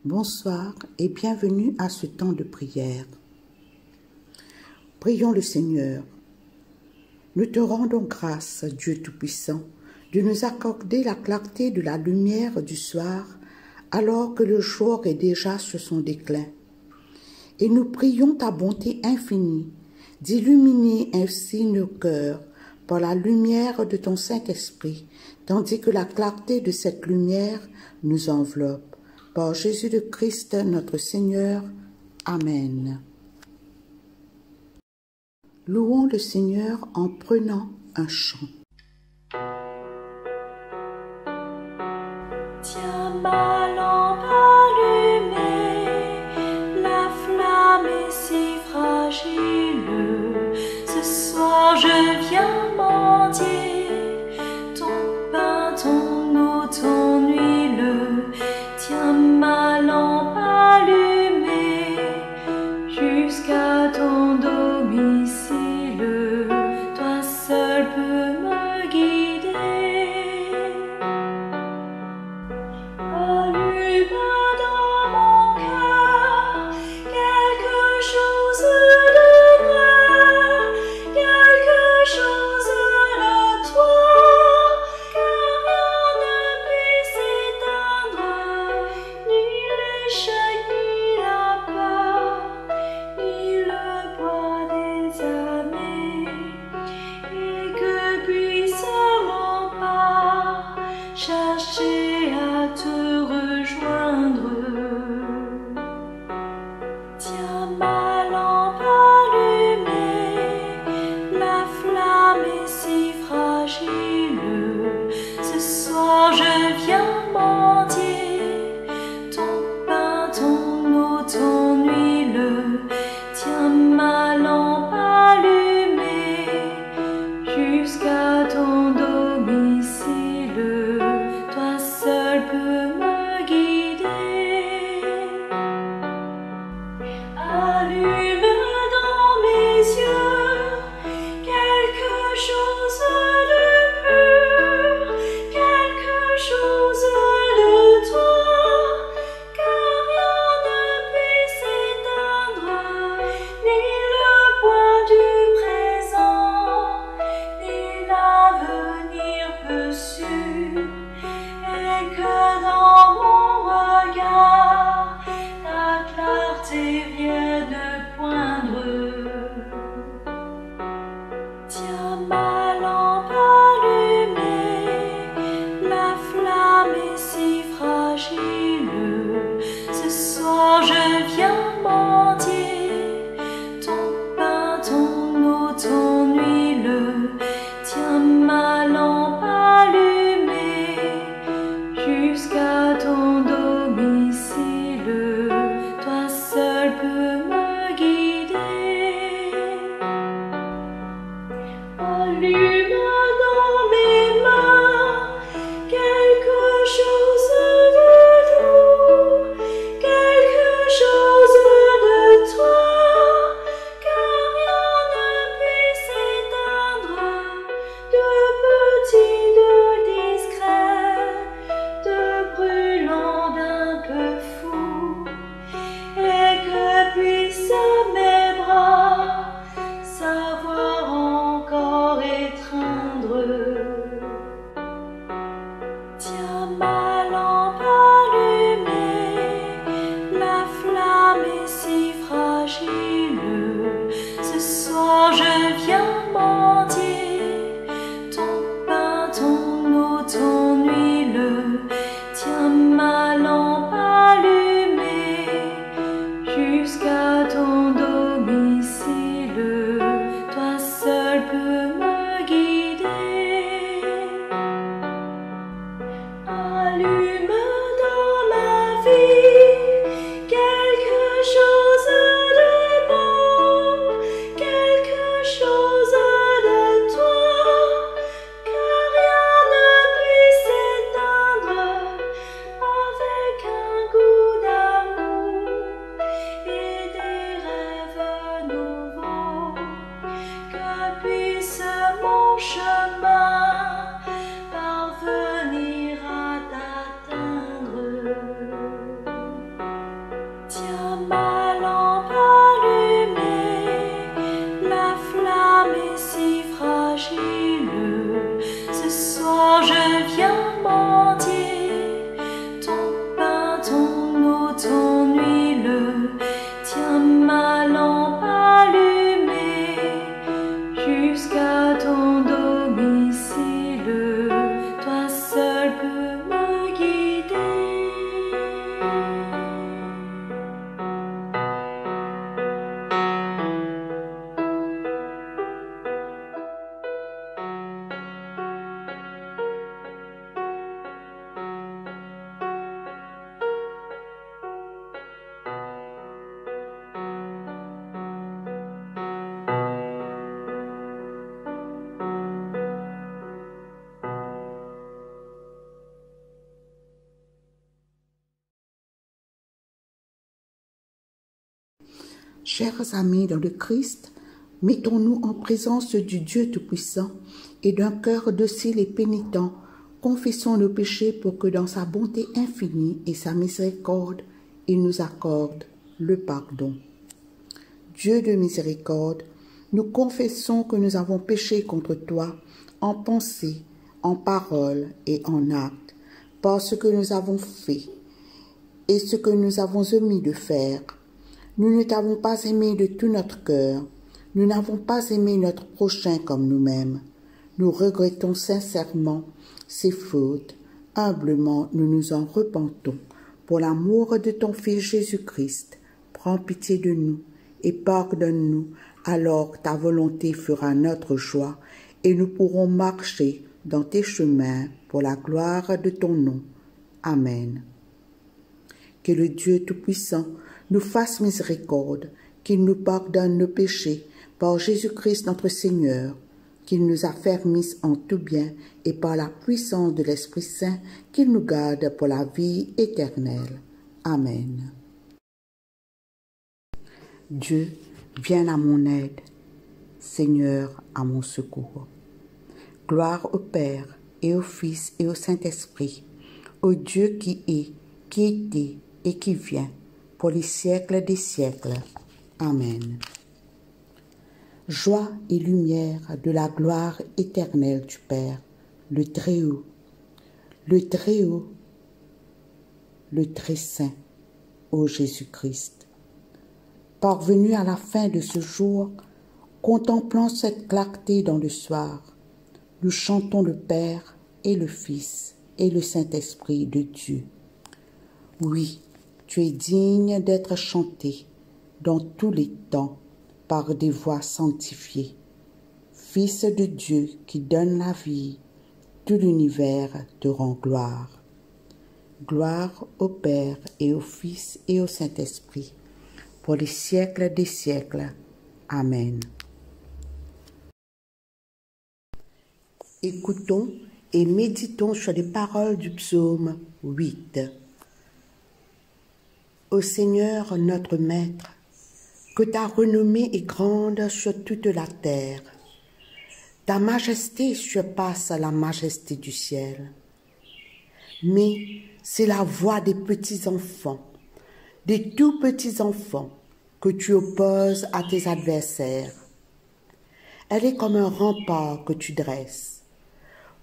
Bonsoir et bienvenue à ce temps de prière. Prions le Seigneur. Nous te rendons grâce, Dieu Tout-Puissant, de nous accorder la clarté de la lumière du soir, alors que le jour est déjà sur son déclin. Et nous prions ta bonté infinie, d'illuminer ainsi nos cœurs par la lumière de ton Saint-Esprit, tandis que la clarté de cette lumière nous enveloppe. Par Jésus le Christ, notre Seigneur. Amen. Louons le Seigneur en prenant un chant. Tiens ma lampe allumée, la flamme est si fragile. Ce soir je viens mendier ton pain, ton eau, ton huile. Tiens ma lampe allumée jusqu'à ton domicile. Toi seul peux me guider. Allume dans mon cœur quelque chose de Chers amis dans le Christ, mettons-nous en présence du Dieu Tout-Puissant et d'un cœur docile et pénitent, confessons nos péchés pour que dans sa bonté infinie et sa miséricorde, il nous accorde le pardon. Dieu de miséricorde, nous confessons que nous avons péché contre toi en pensée, en parole et en acte, par ce que nous avons fait et ce que nous avons omis de faire. Nous ne t'avons pas aimé de tout notre cœur. Nous n'avons pas aimé notre prochain comme nous-mêmes. Nous regrettons sincèrement ces fautes. Humblement, nous nous en repentons. Pour l'amour de ton Fils Jésus-Christ, prends pitié de nous et pardonne-nous, alors ta volonté fera notre joie et nous pourrons marcher dans tes chemins pour la gloire de ton nom. Amen. Que le Dieu Tout-Puissant nous fasse miséricorde, qu'il nous pardonne nos péchés par Jésus-Christ notre Seigneur, qu'il nous affermisse en tout bien et par la puissance de l'Esprit Saint, qu'il nous garde pour la vie éternelle. Amen. Dieu, viens à mon aide, Seigneur, à mon secours. Gloire au Père et au Fils et au Saint-Esprit, au Dieu qui est, qui était et qui vient, pour les siècles des siècles. Amen. Joie et lumière de la gloire éternelle du Père, le Très-Haut, le Très-Haut, le Très-Saint, ô Jésus-Christ. Parvenu à la fin de ce jour, contemplant cette clarté dans le soir, nous chantons le Père et le Fils et le Saint-Esprit de Dieu. Oui, tu es digne d'être chanté dans tous les temps par des voix sanctifiées. Fils de Dieu qui donne la vie, tout l'univers te rend gloire. Gloire au Père et au Fils et au Saint-Esprit, pour les siècles des siècles. Amen. Écoutons et méditons sur les paroles du psaume 8. Ô Seigneur notre Maître, que ta renommée est grande sur toute la terre. Ta majesté surpasse la majesté du ciel. Mais c'est la voix des petits-enfants, des tout petits-enfants, que tu opposes à tes adversaires. Elle est comme un rempart que tu dresses,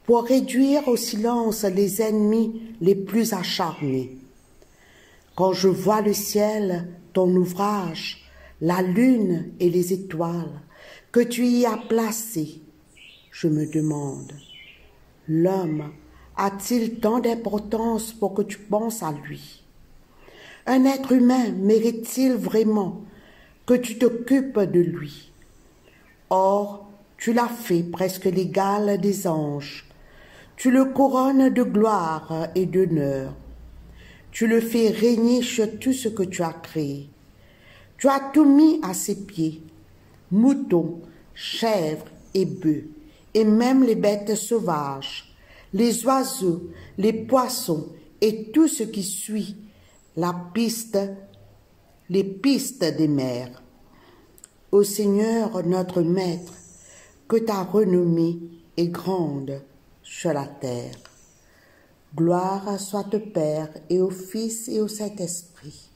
pour réduire au silence les ennemis les plus acharnés. Quand je vois le ciel, ton ouvrage, la lune et les étoiles que tu y as placées, je me demande, l'homme a-t-il tant d'importance pour que tu penses à lui? Un être humain mérite-t-il vraiment que tu t'occupes de lui? Or, tu l'as fait presque l'égal des anges. Tu le couronnes de gloire et d'honneur. Tu le fais régner sur tout ce que tu as créé. Tu as tout mis à ses pieds, moutons, chèvres et bœufs, et même les bêtes sauvages, les oiseaux, les poissons et tout ce qui suit les pistes des mers. Ô Seigneur notre Maître, que ta renommée est grande sur la terre. Gloire soit au Père et au Fils et au Saint-Esprit,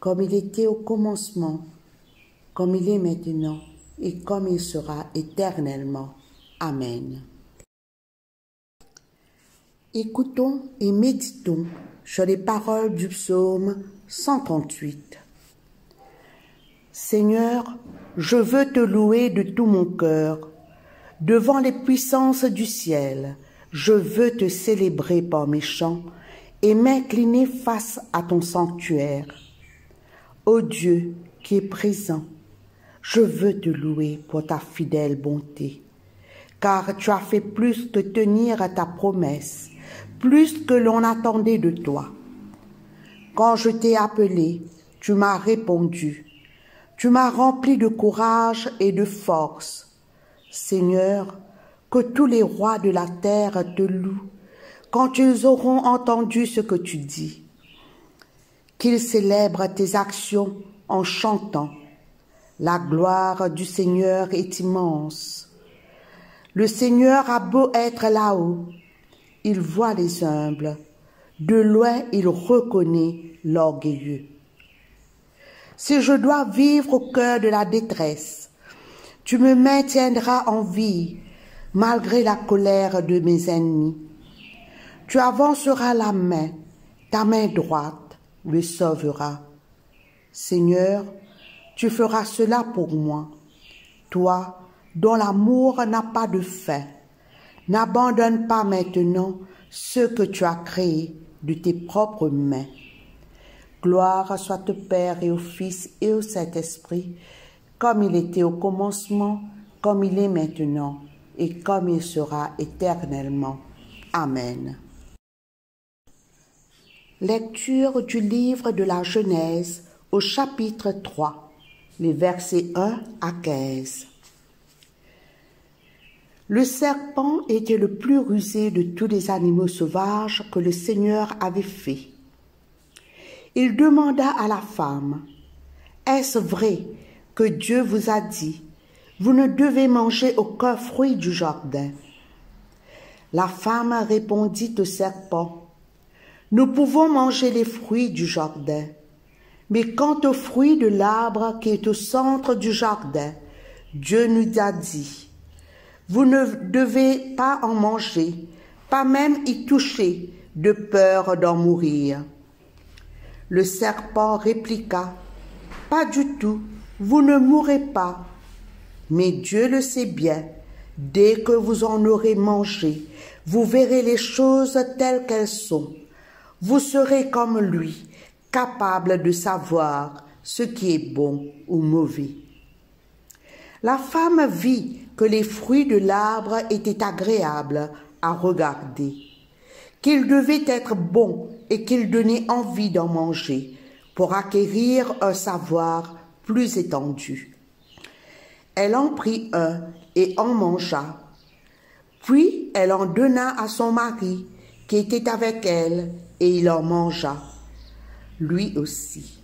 comme il était au commencement, comme il est maintenant et comme il sera éternellement. Amen. Écoutons et méditons sur les paroles du psaume 138. Seigneur, je veux te louer de tout mon cœur. Devant les puissances du ciel, je veux te célébrer par mes chants et m'incliner face à ton sanctuaire. Ô Dieu qui est présent, je veux te louer pour ta fidèle bonté, car tu as fait plus que tenir à ta promesse, plus que l'on attendait de toi. Quand je t'ai appelé, tu m'as répondu. Tu m'as rempli de courage et de force. Seigneur, que tous les rois de la terre te louent quand ils auront entendu ce que tu dis. Qu'ils célèbrent tes actions en chantant La gloire du Seigneur est immense. Le Seigneur a beau être là-haut, il voit les humbles. De loin, il reconnaît l'orgueilleux. Si je dois vivre au cœur de la détresse, tu me maintiendras en vie, malgré la colère de mes ennemis. Tu avanceras la main, ta main droite me sauvera. Seigneur, tu feras cela pour moi. Toi, dont l'amour n'a pas de fin, n'abandonne pas maintenant ce que tu as créé de tes propres mains. Gloire soit au Père et au Fils et au Saint-Esprit, comme il était au commencement, comme il est maintenant, et comme il sera éternellement. Amen. Lecture du livre de la Genèse au chapitre 3, les versets 1 à 15. Le serpent était le plus rusé de tous les animaux sauvages que le Seigneur avait fait. Il demanda à la femme, « Est-ce vrai que Dieu vous a dit, vous ne devez manger aucun fruit du jardin? » La femme répondit au serpent, « Nous pouvons manger les fruits du jardin, mais quant au fruit de l'arbre qui est au centre du jardin, Dieu nous a dit, « Vous ne devez pas en manger, pas même y toucher, de peur d'en mourir. » Le serpent répliqua, « Pas du tout, vous ne mourrez pas. Mais Dieu le sait bien, dès que vous en aurez mangé, vous verrez les choses telles qu'elles sont. Vous serez comme lui, capable de savoir ce qui est bon ou mauvais. » La femme vit que les fruits de l'arbre étaient agréables à regarder, qu'ils devaient être bons et qu'ils donnaient envie d'en manger pour acquérir un savoir plus étendu. Elle en prit un et en mangea. Puis elle en donna à son mari qui était avec elle et il en mangea, lui aussi.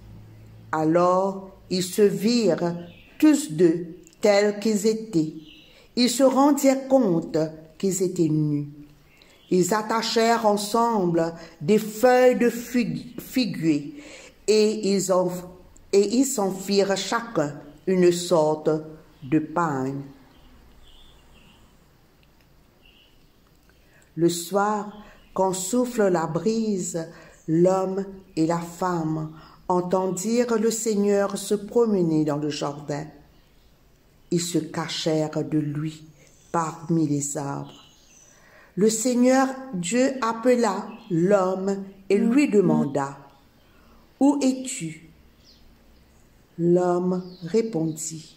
Alors ils se virent tous deux tels qu'ils étaient. Ils se rendirent compte qu'ils étaient nus. Ils attachèrent ensemble des feuilles de figuier et ils s'en firent chacun une sorte de pagne. Le soir, quand souffle la brise, l'homme et la femme entendirent le Seigneur se promener dans le jardin. Ils se cachèrent de lui parmi les arbres. Le Seigneur Dieu appela l'homme et lui demanda, « Où es-tu » L'homme répondit,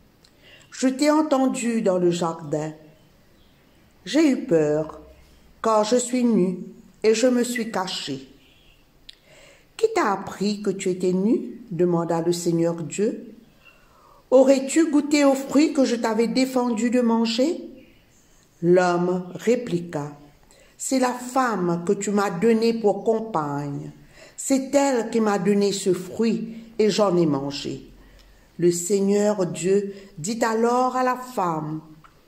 « Je t'ai entendu dans le jardin. J'ai eu peur, car je suis nu et je me suis caché. » « Qui t'a appris que tu étais nu » demanda le Seigneur Dieu. « Aurais-tu goûté aux fruits que je t'avais défendu de manger ?» L'homme répliqua, « C'est la femme que tu m'as donnée pour compagne. C'est elle qui m'a donné ce fruit et j'en ai mangé. » Le Seigneur Dieu dit alors à la femme,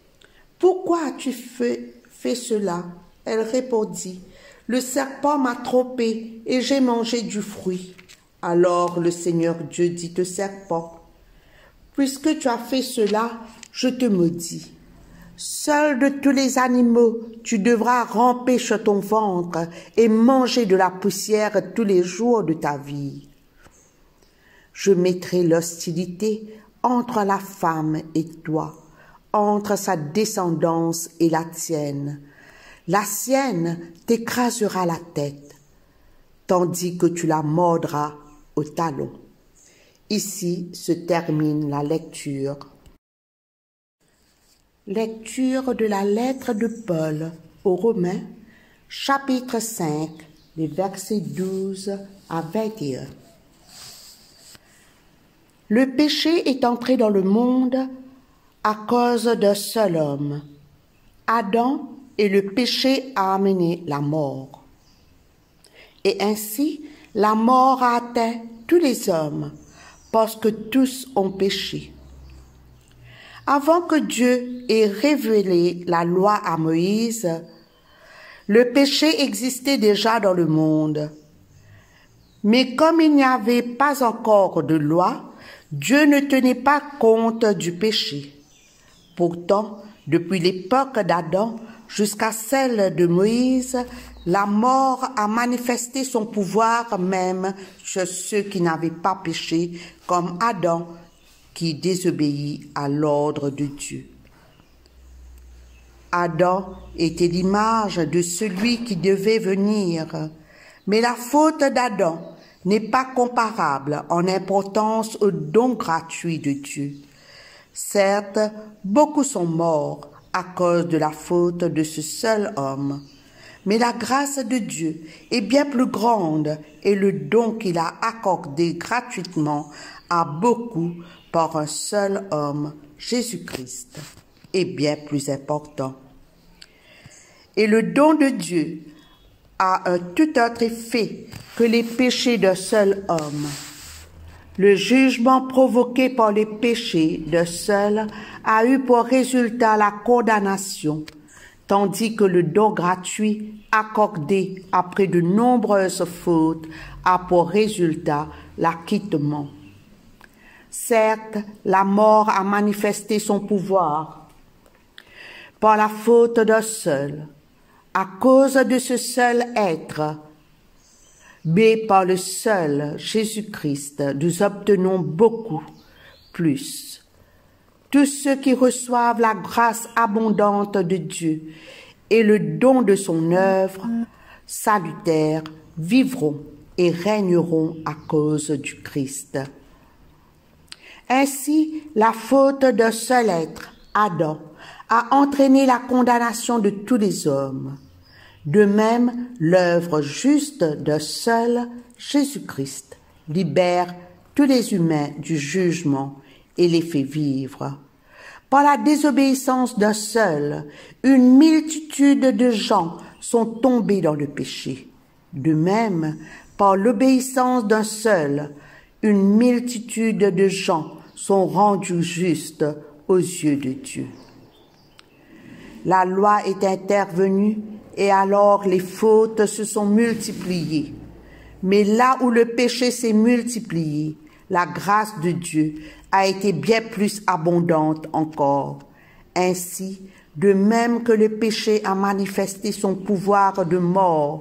« Pourquoi as-tu fait cela ?» Elle répondit, « Le serpent m'a trompée et j'ai mangé du fruit. » Alors le Seigneur Dieu dit au serpent, « Puisque tu as fait cela, je te maudis. Seul de tous les animaux, tu devras ramper sur ton ventre et manger de la poussière tous les jours de ta vie. Je mettrai l'hostilité entre la femme et toi, entre sa descendance et la tienne. La sienne t'écrasera la tête, tandis que tu la mordras au talon. » Ici se termine la lecture. Lecture de la lettre de Paul aux Romains, chapitre 5, les versets 12 à 21. Le péché est entré dans le monde à cause d'un seul homme, Adam, et le péché a amené la mort. Et ainsi, la mort a atteint tous les hommes, parce que tous ont péché. Avant que Dieu ait révélé la loi à Moïse, le péché existait déjà dans le monde. Mais comme il n'y avait pas encore de loi, Dieu ne tenait pas compte du péché. Pourtant, depuis l'époque d'Adam jusqu'à celle de Moïse, la mort a manifesté son pouvoir même sur ceux qui n'avaient pas péché, comme Adam qui désobéit à l'ordre de Dieu. Adam était l'image de celui qui devait venir, mais la faute d'Adam n'est pas comparable en importance au don gratuit de Dieu. Certes, beaucoup sont morts à cause de la faute de ce seul homme, mais la grâce de Dieu est bien plus grande et le don qu'il a accordé gratuitement à beaucoup par un seul homme, Jésus-Christ, est bien plus important. Et le don de Dieu a un tout autre effet que les péchés d'un seul homme. Le jugement provoqué par les péchés d'un seul a eu pour résultat la condamnation, tandis que le don gratuit accordé après de nombreuses fautes a pour résultat l'acquittement. Certes, la mort a manifesté son pouvoir par la faute d'un seul, à cause de ce seul être, mais par le seul Jésus-Christ, nous obtenons beaucoup plus. Tous ceux qui reçoivent la grâce abondante de Dieu et le don de son œuvre salutaire vivront et régneront à cause du Christ. Ainsi, la faute d'un seul être, Adam, a entraîné la condamnation de tous les hommes. De même, l'œuvre juste d'un seul, Jésus-Christ, libère tous les humains du jugement et les fait vivre. Par la désobéissance d'un seul, une multitude de gens sont tombés dans le péché. De même, par l'obéissance d'un seul, une multitude de gens sont rendus justes aux yeux de Dieu. La loi est intervenue et alors les fautes se sont multipliées. Mais là où le péché s'est multiplié, la grâce de Dieu a été bien plus abondante encore. Ainsi, de même que le péché a manifesté son pouvoir de mort,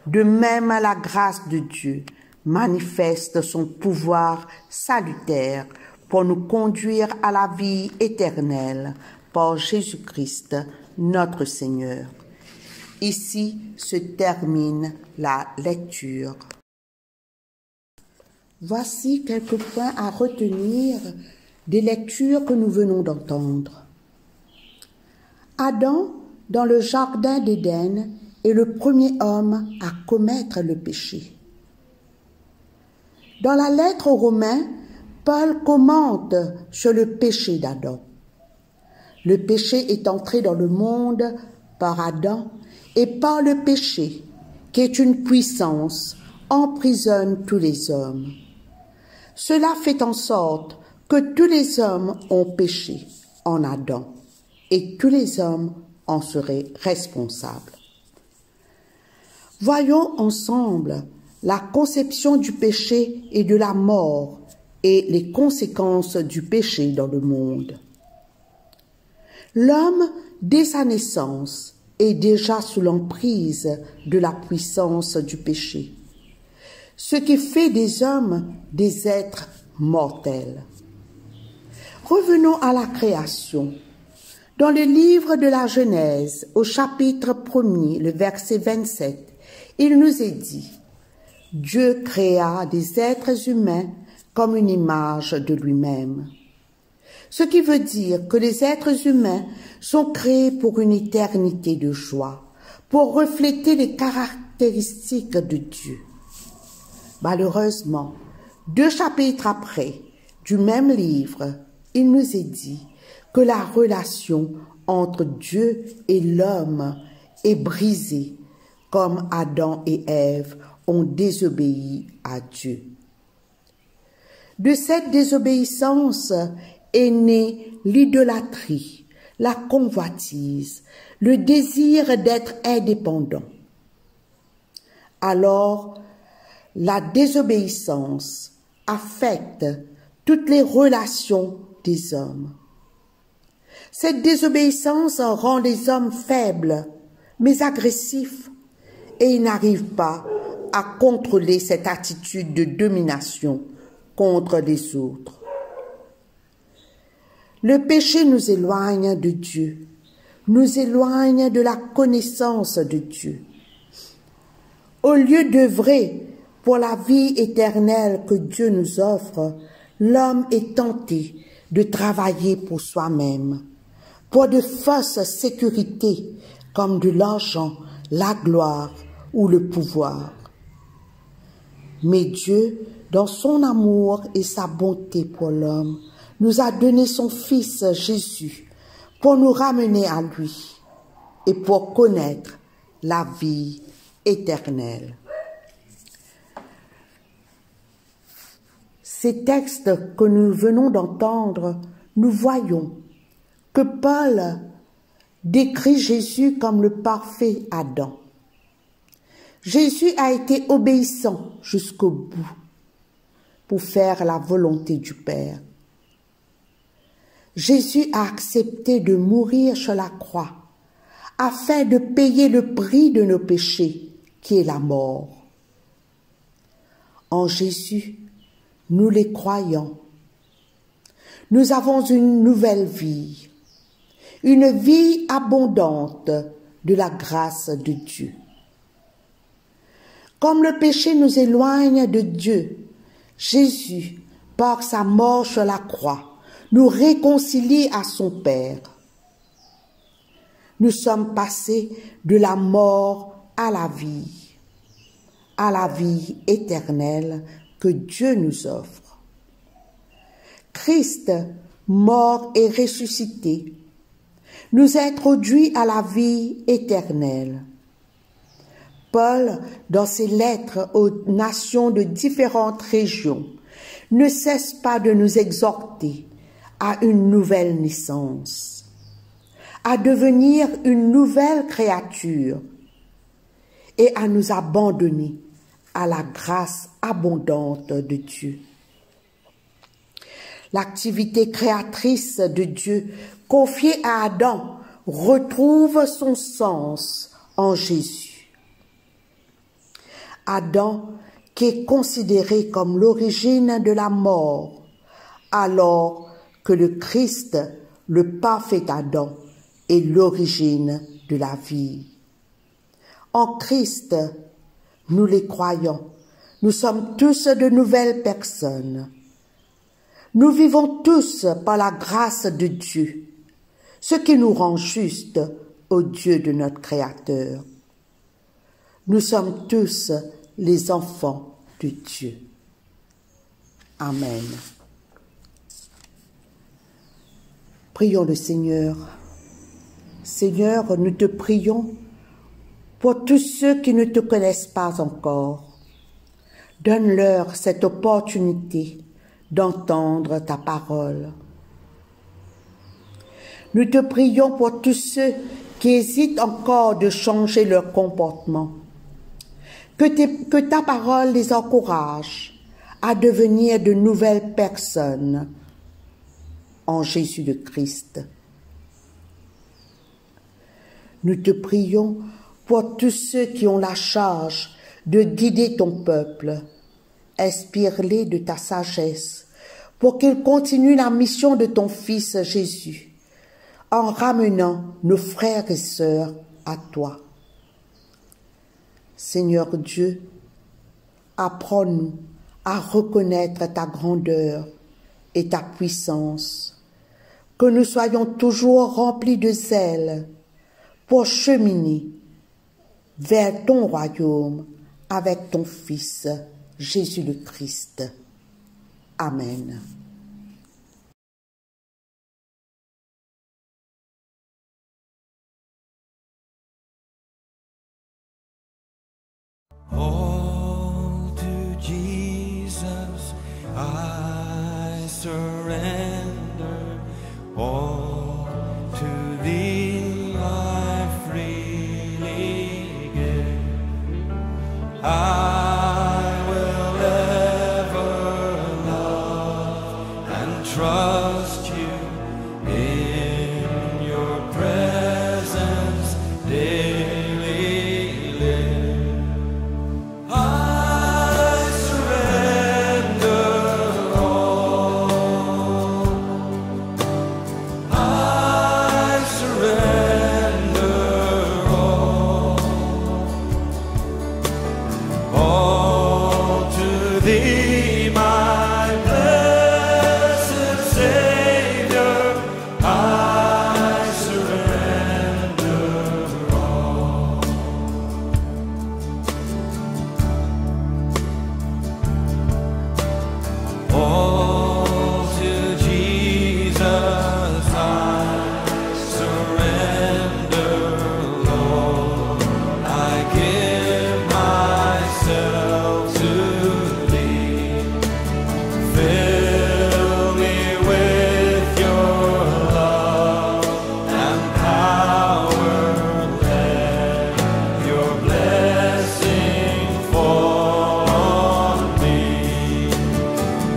de même la grâce de Dieu manifeste son pouvoir salutaire pour nous conduire à la vie éternelle par Jésus-Christ, notre Seigneur. Ici se termine la lecture. Voici quelques points à retenir des lectures que nous venons d'entendre. Adam, dans le jardin d'Éden, est le premier homme à commettre le péché. Dans la lettre aux Romains, Paul commente sur le péché d'Adam. Le péché est entré dans le monde par Adam et par le péché, qui est une puissance, emprisonne tous les hommes. Cela fait en sorte que tous les hommes ont péché en Adam et tous les hommes en seraient responsables. Voyons ensemble la conception du péché et de la mort et les conséquences du péché dans le monde. L'homme, dès sa naissance, est déjà sous l'emprise de la puissance du péché, ce qui fait des hommes des êtres mortels. Revenons à la création. Dans le livre de la Genèse, au chapitre 1er, le verset 27, il nous est dit « Dieu créa des êtres humains comme une image de lui-même ». Ce qui veut dire que les êtres humains sont créés pour une éternité de joie, pour refléter les caractéristiques de Dieu. Malheureusement, 2 chapitres après, du même livre, il nous est dit que la relation entre Dieu et l'homme est brisée, comme Adam et Ève ont désobéi à Dieu. De cette désobéissance est née l'idolâtrie, la convoitise, le désir d'être indépendant. Alors, la désobéissance affecte toutes les relations des hommes. Cette désobéissance rend les hommes faibles, mais agressifs, et ils n'arrivent pas à contrôler cette attitude de domination contre les autres. Le péché nous éloigne de Dieu, nous éloigne de la connaissance de Dieu. Au lieu d'œuvrer pour la vie éternelle que Dieu nous offre, l'homme est tenté de travailler pour soi-même, pour de fausses sécurités comme de l'argent, la gloire ou le pouvoir. Mais Dieu, dans son amour et sa bonté pour l'homme, nous a donné son Fils Jésus pour nous ramener à lui et pour connaître la vie éternelle. Ces textes que nous venons d'entendre, nous voyons que Paul décrit Jésus comme le parfait Adam. Jésus a été obéissant jusqu'au bout pour faire la volonté du Père. Jésus a accepté de mourir sur la croix afin de payer le prix de nos péchés, qui est la mort. En Jésus, nous les croyants, nous avons une nouvelle vie, une vie abondante de la grâce de Dieu. Comme le péché nous éloigne de Dieu, Jésus, par sa mort sur la croix, nous réconcilie à son Père. Nous sommes passés de la mort à la vie éternelle que Dieu nous offre. Christ, mort et ressuscité, nous a introduits à la vie éternelle. Paul, dans ses lettres aux nations de différentes régions, ne cesse pas de nous exhorter à une nouvelle naissance, à devenir une nouvelle créature et à nous abandonner à la grâce abondante de Dieu. L'activité créatrice de Dieu confiée à Adam retrouve son sens en Jésus. Adam, qui est considéré comme l'origine de la mort, alors que le Christ, le parfait Adam, est l'origine de la vie. En Christ, nous les croyants, nous sommes tous de nouvelles personnes. Nous vivons tous par la grâce de Dieu, ce qui nous rend justes au Dieu de notre Créateur. Nous sommes tous les enfants de Dieu. Amen. Prions le Seigneur. Seigneur, nous te prions pour tous ceux qui ne te connaissent pas encore. Donne-leur cette opportunité d'entendre ta parole. Nous te prions pour tous ceux qui hésitent encore de changer leur comportement. Que ta parole les encourage à devenir de nouvelles personnes en Jésus le Christ. Nous te prions pour tous ceux qui ont la charge de guider ton peuple. Inspire-les de ta sagesse pour qu'ils continuent la mission de ton Fils Jésus en ramenant nos frères et sœurs à toi. Seigneur Dieu, apprends-nous à reconnaître ta grandeur et ta puissance, que nous soyons toujours remplis de zèle pour cheminer vers ton royaume avec ton Fils, Jésus le Christ. Amen. All to Jesus I surrender all to thee. I freely give. I will ever love and trust you in your presence daily live. I surrender all. I surrender all to thee, my blessed Savior. I surrender all. All to Jesus I surrender, Lord. I give myself to thee. Fill me with your love and power. Let your blessing fall on me.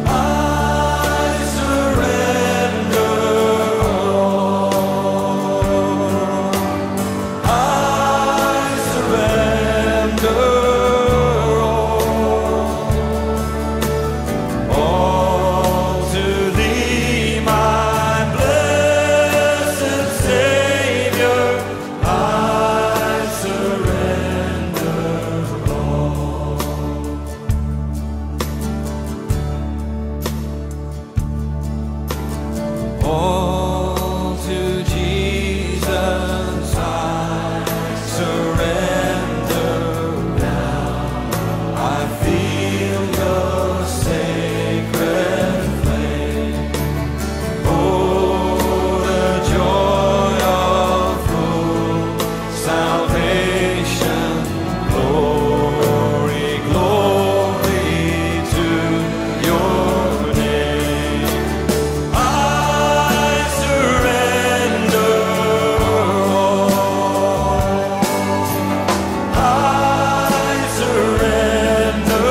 I surrender all. I surrender all to thee, my blessed Savior. I surrender all. All to Jesus I surrender now. I feel your sacred flame. Oh, the joy of full salvation. Glory, glory to your name. I surrender all. I surrender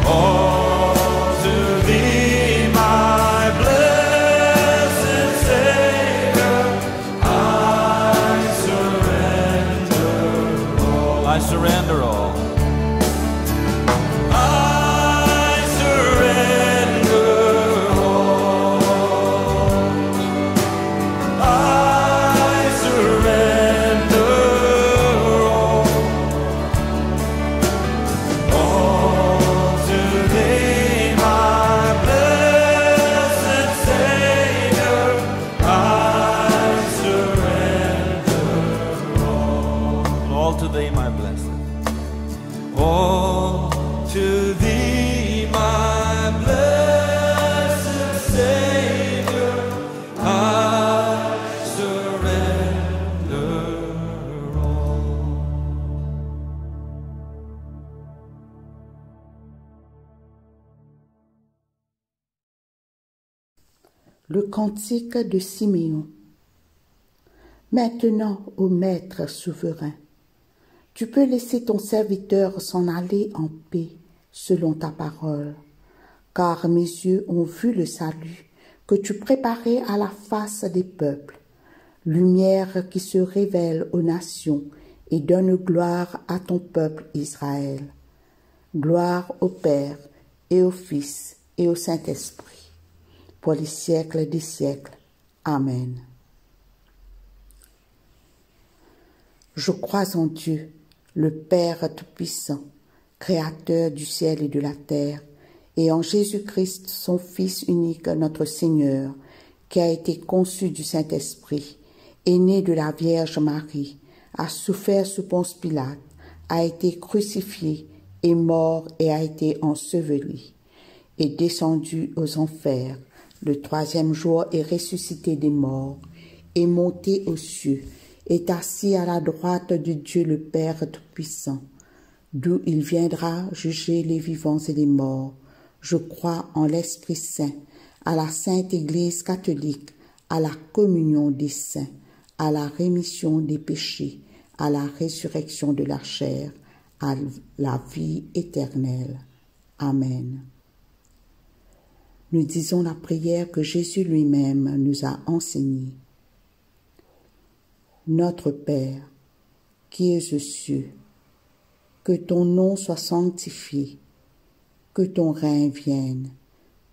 all to thee, my blessed Savior. I surrender all. I surrender all. I surrender all. I surrender all to thee, my blessed Savior. I surrender all to thee, my blessed. All to thee, my blessed Savior. I surrender all. Le cantique de Siméon. Maintenant, ô Maître souverain, tu peux laisser ton serviteur s'en aller en paix selon ta parole, car mes yeux ont vu le salut que tu préparais à la face des peuples, lumière qui se révèle aux nations et donne gloire à ton peuple Israël. Gloire au Père et au Fils et au Saint-Esprit, pour les siècles des siècles. Amen. Je crois en Dieu, le Père Tout-Puissant, Créateur du ciel et de la terre, et en Jésus-Christ, son Fils unique, notre Seigneur, qui a été conçu du Saint-Esprit, est né de la Vierge Marie, a souffert sous Ponce Pilate, a été crucifié, est mort et a été enseveli, est descendu aux enfers, le troisième jour est ressuscité des morts, est monté aux cieux, est assis à la droite de Dieu le Père Tout-Puissant. d'où il viendra juger les vivants et les morts. Je crois en l'Esprit Saint, à la Sainte Église catholique, à la communion des saints, à la rémission des péchés, à la résurrection de la chair, à la vie éternelle. Amen. Nous disons la prière que Jésus lui-même nous a enseignée. Notre Père, qui es aux cieux, que ton nom soit sanctifié, que ton règne vienne,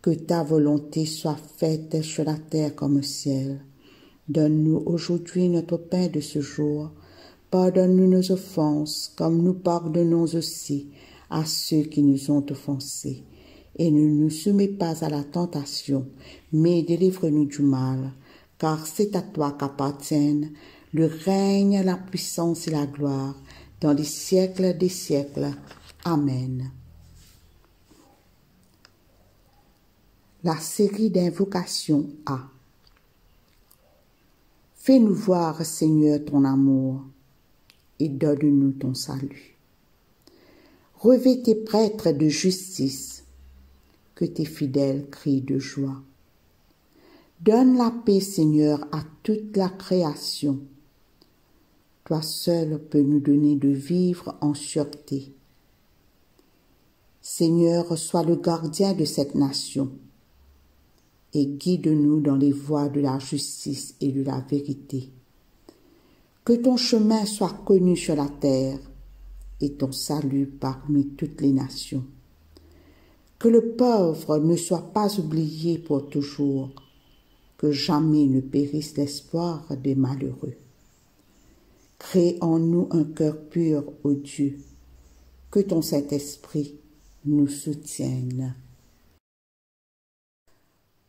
que ta volonté soit faite sur la terre comme au ciel. Donne-nous aujourd'hui notre pain de ce jour. Pardonne-nous nos offenses, comme nous pardonnons aussi à ceux qui nous ont offensés. Et ne nous soumets pas à la tentation, mais délivre-nous du mal, car c'est à toi qu'appartiennent le règne, la puissance et la gloire, dans les siècles des siècles. Amen. La série d'invocations A. Fais-nous voir, Seigneur, ton amour, et donne-nous ton salut. Revêt tes prêtres de justice, que tes fidèles crient de joie. Donne la paix, Seigneur, à toute la création. Toi seul peux nous donner de vivre en sûreté. Seigneur, sois le gardien de cette nation et guide-nous dans les voies de la justice et de la vérité. Que ton chemin soit connu sur la terre et ton salut parmi toutes les nations. Que le pauvre ne soit pas oublié pour toujours, que jamais ne périsse l'espoir des malheureux. Crée en nous un cœur pur, ô Dieu, que ton Saint-Esprit nous soutienne.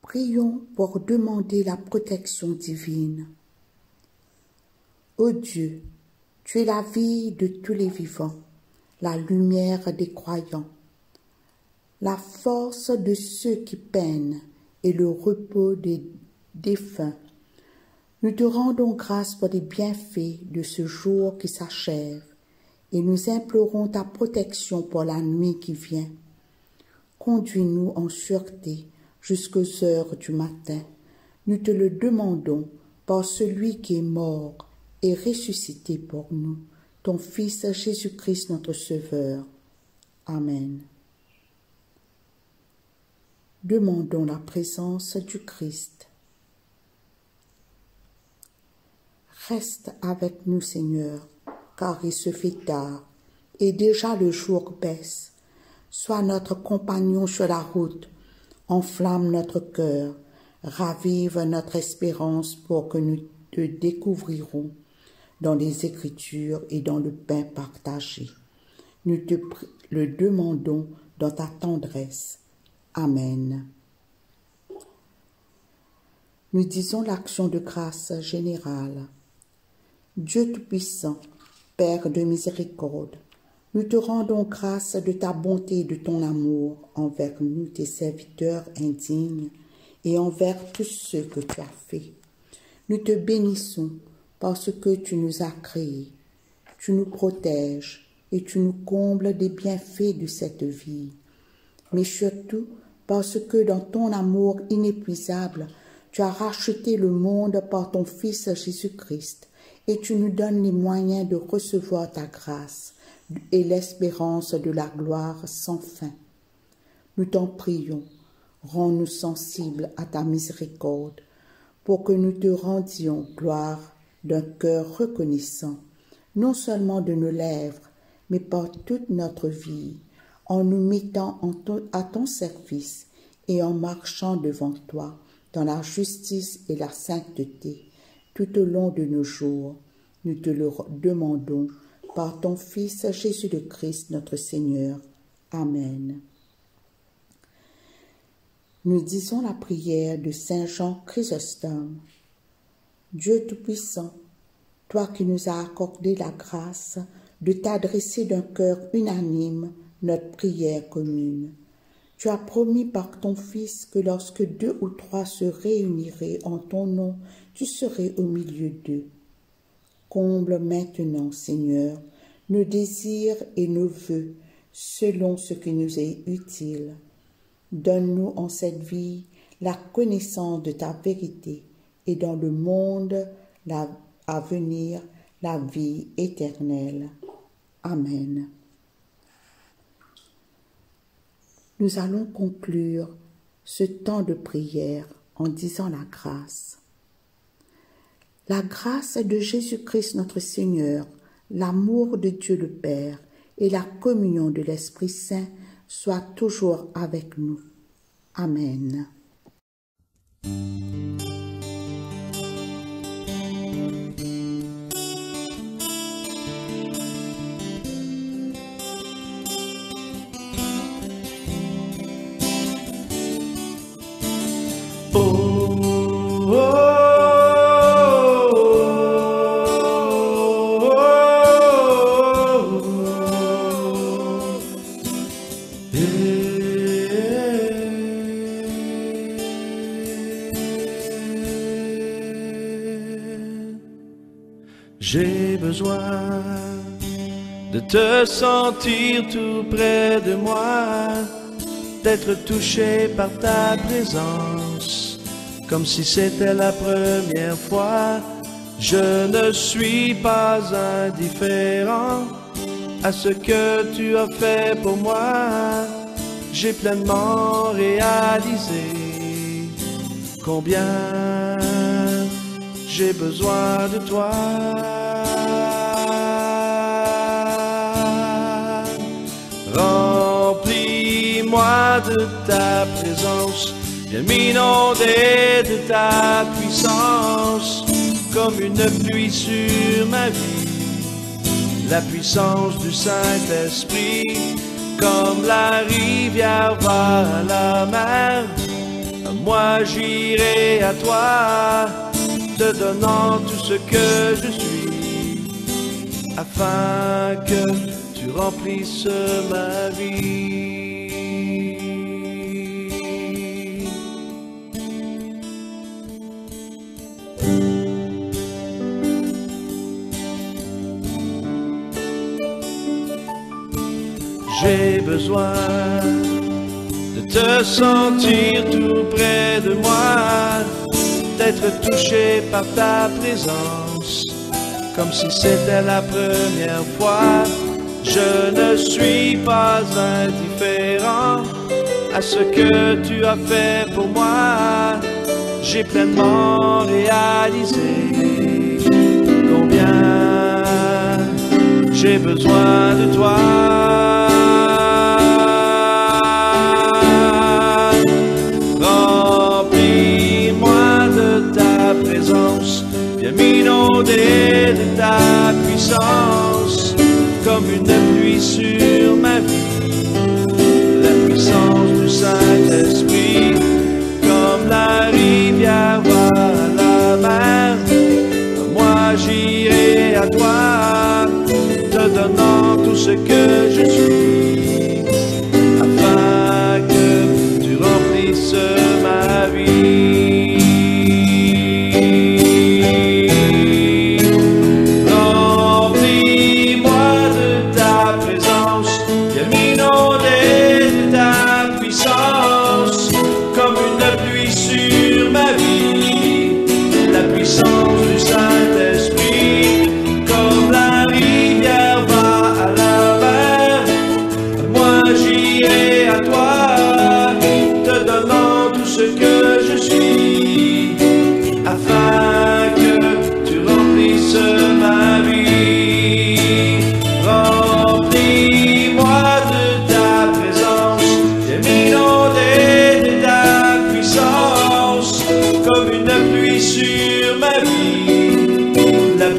Prions pour demander la protection divine. Ô Dieu, tu es la vie de tous les vivants, la lumière des croyants, la force de ceux qui peinent et le repos des défunts. Nous te rendons grâce pour les bienfaits de ce jour qui s'achève et nous implorons ta protection pour la nuit qui vient. Conduis-nous en sûreté jusqu'aux heures du matin. Nous te le demandons par celui qui est mort et ressuscité pour nous, ton Fils Jésus-Christ notre Sauveur. Amen. Demandons la présence du Christ. Reste avec nous, Seigneur, car il se fait tard, et déjà le jour baisse. Sois notre compagnon sur la route, enflamme notre cœur, ravive notre espérance pour que nous te découvrirons dans les Écritures et dans le pain partagé. Nous te le demandons dans ta tendresse. Amen. Nous disons l'action de grâce générale. Dieu Tout-Puissant, Père de miséricorde, nous te rendons grâce de ta bonté et de ton amour envers nous, tes serviteurs indignes, et envers tous ceux que tu as faits. Nous te bénissons parce que tu nous as créés, tu nous protèges et tu nous combles des bienfaits de cette vie. Mais surtout parce que dans ton amour inépuisable, tu as racheté le monde par ton Fils Jésus-Christ et tu nous donnes les moyens de recevoir ta grâce et l'espérance de la gloire sans fin. Nous t'en prions, rends-nous sensibles à ta miséricorde, pour que nous te rendions gloire d'un cœur reconnaissant, non seulement de nos lèvres, mais par toute notre vie, en nous mettant à ton service et en marchant devant toi dans la justice et la sainteté tout au long de nos jours. Nous te le demandons par ton Fils Jésus le Christ notre Seigneur. Amen. Nous disons la prière de Saint Jean Chrysostome. Dieu Tout-Puissant, toi qui nous as accordé la grâce de t'adresser d'un cœur unanime notre prière commune, tu as promis par ton Fils que lorsque 2 ou 3 se réuniraient en ton nom, tu serais au milieu d'eux. Comble maintenant, Seigneur, nos désirs et nos vœux selon ce qui nous est utile. Donne-nous en cette vie la connaissance de ta vérité et dans le monde à venir la vie éternelle. Amen. Nous allons conclure ce temps de prière en disant la grâce. La grâce de Jésus-Christ notre Seigneur, l'amour de Dieu le Père et la communion de l'Esprit Saint soient toujours avec nous. Amen. J'ai besoin de te sentir tout près de moi, d'être touché par ta présence, comme si c'était la première fois. Je ne suis pas indifférent à ce que tu as fait pour moi. J'ai pleinement réalisé combien j'ai besoin de toi. Remplis-moi de ta présence, viens m'inonder de ta puissance, comme une pluie sur ma vie. La puissance du Saint-Esprit, comme la rivière va à la mer. Moi j'irai à toi, te donnant tout ce que je suis, afin que tu remplisses ma vie. J'ai besoin de te sentir tout près de moi, d'être touché par ta présence, comme si c'était la première fois. Je ne suis pas indifférent à ce que tu as fait pour moi. J'ai pleinement réalisé combien j'ai besoin de toi. Viens m'inonder de ta puissance, comme une pluie sur ma vie. La puissance du Saint-Esprit, comme la rivière va à la mer. Moi j'irai à toi, te donnant tout ce que je suis, afin que tu remplisses ma vie.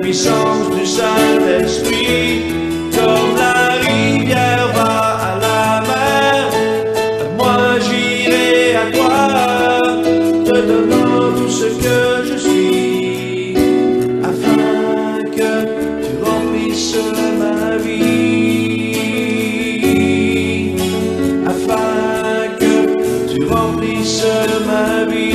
Puissance du Saint-Esprit, comme la rivière va à la mer. Moi j'irai à toi, te donnant tout ce que je suis, afin que tu remplisses ma vie, afin que tu remplisses ma vie.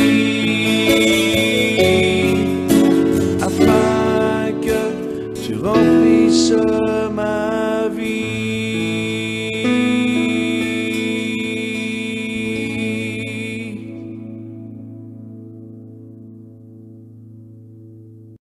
So